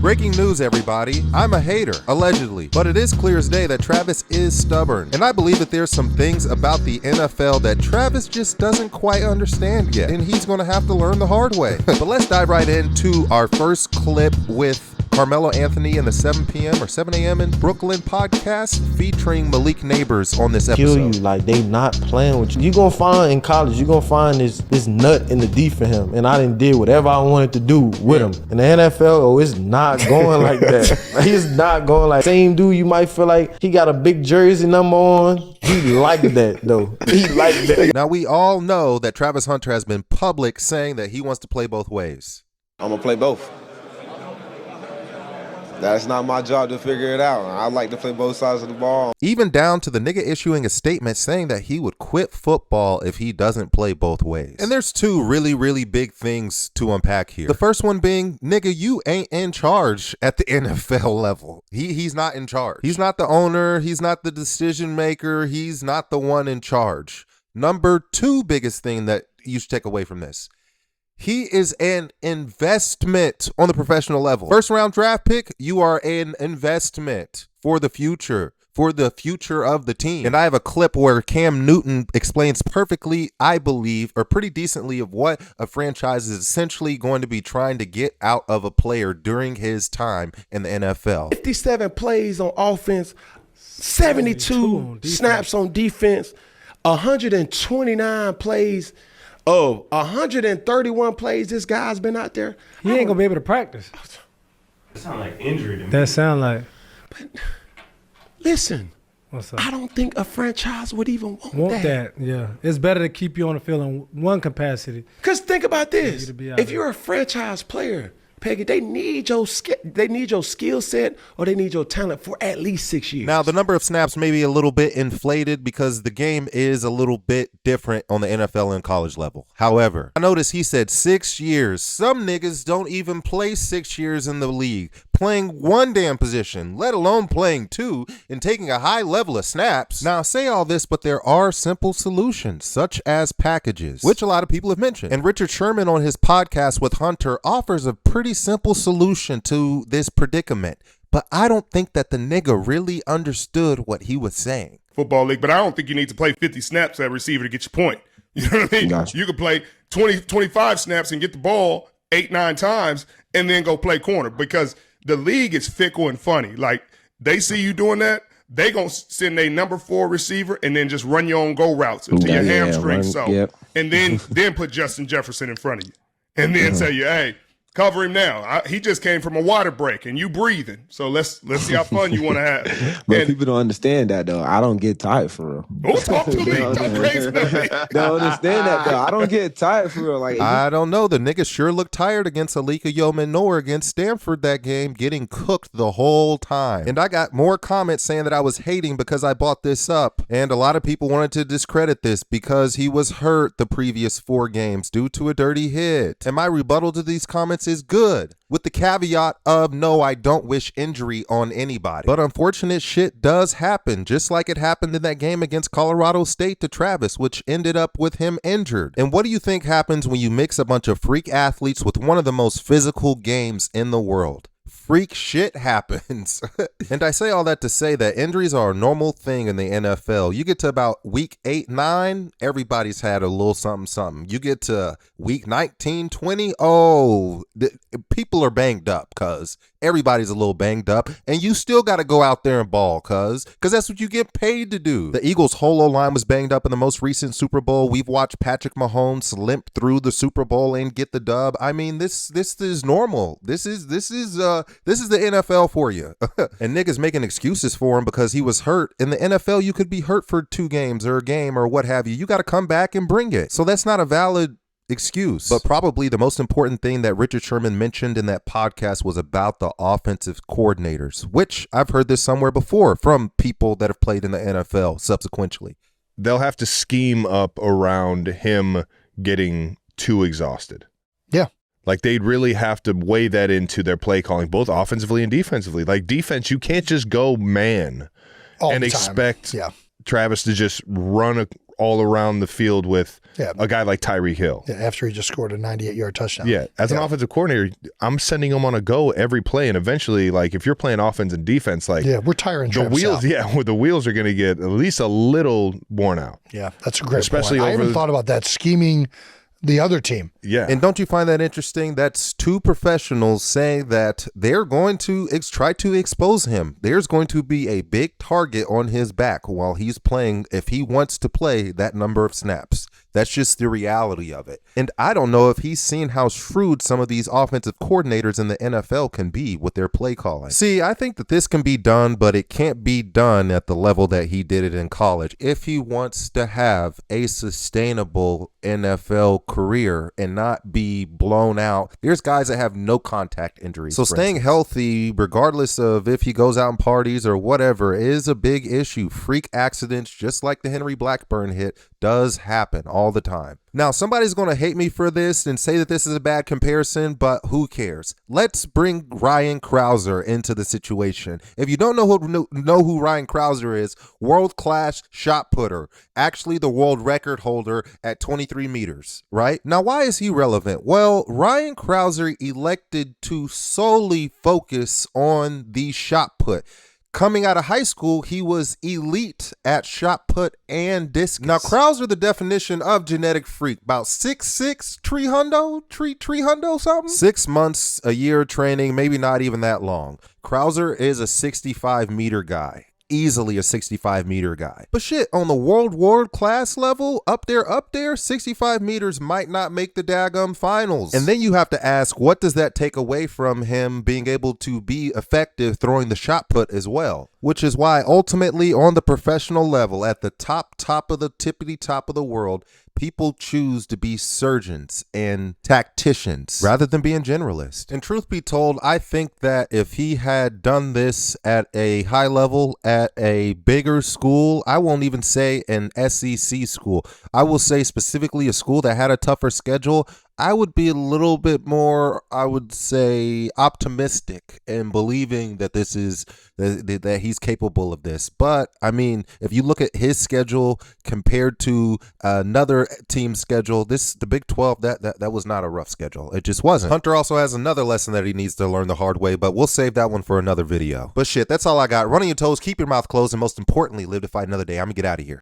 Breaking news, everybody. I'm a hater, allegedly. But it is clear as day that Travis is stubborn. And I believe that there's some things about the NFL that Travis just doesn't quite understand yet. And he's going to have to learn the hard way. But let's dive right into our first clip with Carmelo Anthony and the 7 p.m. or 7 a.m. in Brooklyn podcast featuring Malik Neighbors on this episode. Kill you, like they not playing with you. You gonna find in college, you gonna find this nut in the D for him, and I done did whatever I wanted to do with him. In the NFL, it's not going like that. Like, it's not going like same dude. You might feel like he got a big jersey number on. He like that though. He like that. Now we all know that Travis Hunter has been public saying that he wants to play both ways. I'm gonna play both. That's not my job to figure it out. I like to play both sides of the ball. Even down to the nigga issuing a statement saying that he would quit football if he doesn't play both ways. And there's two really, really big things to unpack here. The first one being, nigga, you ain't in charge at the NFL level. He's not in charge. He's not the owner. He's not the decision maker. He's not the one in charge. Number two biggest thing that you should take away from this. He is an investment on the professional level. First round draft pick, you are an investment for the future of the team. And I have a clip where Cam Newton explains perfectly, I believe, or pretty decently of what a franchise is essentially going to be trying to get out of a player during his time in the NFL. 57 plays on offense, 72 snaps on defense, 129 plays. Of 131 plays this guy's been out there. He ain't gonna be able to practice. That sound like injury to me. That sound like. But listen, what's up? I don't think a franchise would even want that. Yeah, it's better to keep you on the field in one capacity. Because think about this: if there. you're a franchise player, Peggy, they need your skill set or they need your talent for at least 6 years. Now, the number of snaps may be a little bit inflated because the game is a little bit different on the NFL and college level. However, I noticed he said 6 years. Some niggas don't even play 6 years in the league, playing one damn position, let alone playing two and taking a high level of snaps. Now, I say all this, but there are simple solutions, such as packages, which a lot of people have mentioned. And Richard Sherman on his podcast with Hunter offers a pretty simple solution to this predicament, but I don't think that the nigga really understood what he was saying. Football league, but I don't think you need to play 50 snaps at receiver to get your point. You know what I mean? Gotcha. You could play 20, 25 snaps and get the ball 8-9 times and then go play corner because the league is fickle and funny. Like they see you doing that, they gonna send a number 4 receiver and then just run your own go routes until your hamstring and then put Justin Jefferson in front of you and then tell you, hey, cover him now. He just came from a water break, and you breathing. So let's see how fun you want to have. But people don't understand that though. I don't get tired for real. Don't talk to me. Don't crazy to me. They don't understand that though. I don't get tired for real. Like I don't know. The nigga sure looked tired against Alika Yomenor against Stanford that game, getting cooked the whole time. And I got more comments saying that I was hating because I bought this up. And a lot of people wanted to discredit this because he was hurt the previous 4 games due to a dirty hit. And my rebuttal to these comments is good, with the caveat of no, I don't wish injury on anybody. But unfortunate shit does happen, just like it happened in that game against Colorado State to Travis, which ended up with him injured. And what do you think happens when you mix a bunch of freak athletes with one of the most physical games in the world? Freak shit happens. And I say all that to say that injuries are a normal thing in the NFL. You get to about week 8, 9, everybody's had a little something. You get to week 19, 20, people are banged up because everybody's a little banged up and you still got to go out there and ball because that's what you get paid to do. The Eagles' whole O-line was banged up in the most recent Super Bowl. We've watched Patrick Mahomes limp through the Super Bowl and get the dub. I mean, this is normal. This is the NFL for you. And niggas making excuses for him because he was hurt. In the NFL, you could be hurt for 2 games or a game or what have you. You got to come back and bring it. So that's not a valid excuse. But probably the most important thing that Richard Sherman mentioned in that podcast was about the offensive coordinators, which I've heard this somewhere before from people that have played in the NFL subsequently. They'll have to scheme up around him getting too exhausted. Yeah. Like they'd really have to weigh that into their play calling, both offensively and defensively. Like defense, you can't just go man all and the time. expect Yeah. Travis to just run all around the field with Yeah. a guy like Tyreek Hill. Yeah, after he just scored a 98-yard touchdown. Yeah, as an offensive coordinator, I'm sending him on a go every play, and eventually, like if you're playing offense and defense, like Yeah, we're tiring the Travis wheels. out. Yeah, the wheels are going to get at least a little worn out. Yeah, that's a great Especially point. I over even the- thought about that, scheming the other team. Yeah, And don't you find that interesting? That's two professionals saying that they're going to try to expose him. There's going to be a big target on his back while he's playing if he wants to play that number of snaps. That's just the reality of it. And I don't know if he's seen how shrewd some of these offensive coordinators in the NFL can be with their play calling. See, I think that this can be done, but it can't be done at the level that he did it in college. If he wants to have a sustainable NFL career and not be blown out, there's guys that have no contact injuries. So staying healthy, regardless of if he goes out and parties or whatever, is a big issue. Freak accidents, just like the Henry Blackburn hit, does happen all the time. Now, somebody's going to hate me for this and say that this is a bad comparison, but who cares? Let's bring Ryan Krauser into the situation. If you don't know who Ryan Krauser is, world-class shot putter, actually the world record holder at 23 meters, right? Now, why is he relevant? Well, Ryan Krauser elected to solely focus on the shot put. Coming out of high school, he was elite at shot put and discus. Now, Krauser, the definition of genetic freak, about 6'6", tree hundo something? 6 months, a year of training, maybe not even that long. Krauser is a 65-meter guy. Easily a 65-meter guy. But shit, on the world class level, up there, 65 meters might not make the daggum finals. And then you have to ask, what does that take away from him being able to be effective throwing the shot put as well? Which is why ultimately on the professional level, at the top of the tippity top of the world, people choose to be surgeons and tacticians rather than being generalists. And truth be told, I think that if he had done this at a high level, at a bigger school, I won't even say an SEC school, I will say specifically a school that had a tougher schedule, I would be a little bit more, I would say, optimistic in believing that this is that he's capable of this. But I mean, if you look at his schedule compared to another team's schedule, the Big 12, that was not a rough schedule. It just wasn't. Hunter also has another lesson that he needs to learn the hard way, but we'll save that one for another video. But shit, that's all I got. Run on your toes, keep your mouth closed, and most importantly, live to fight another day. I'm gonna get out of here.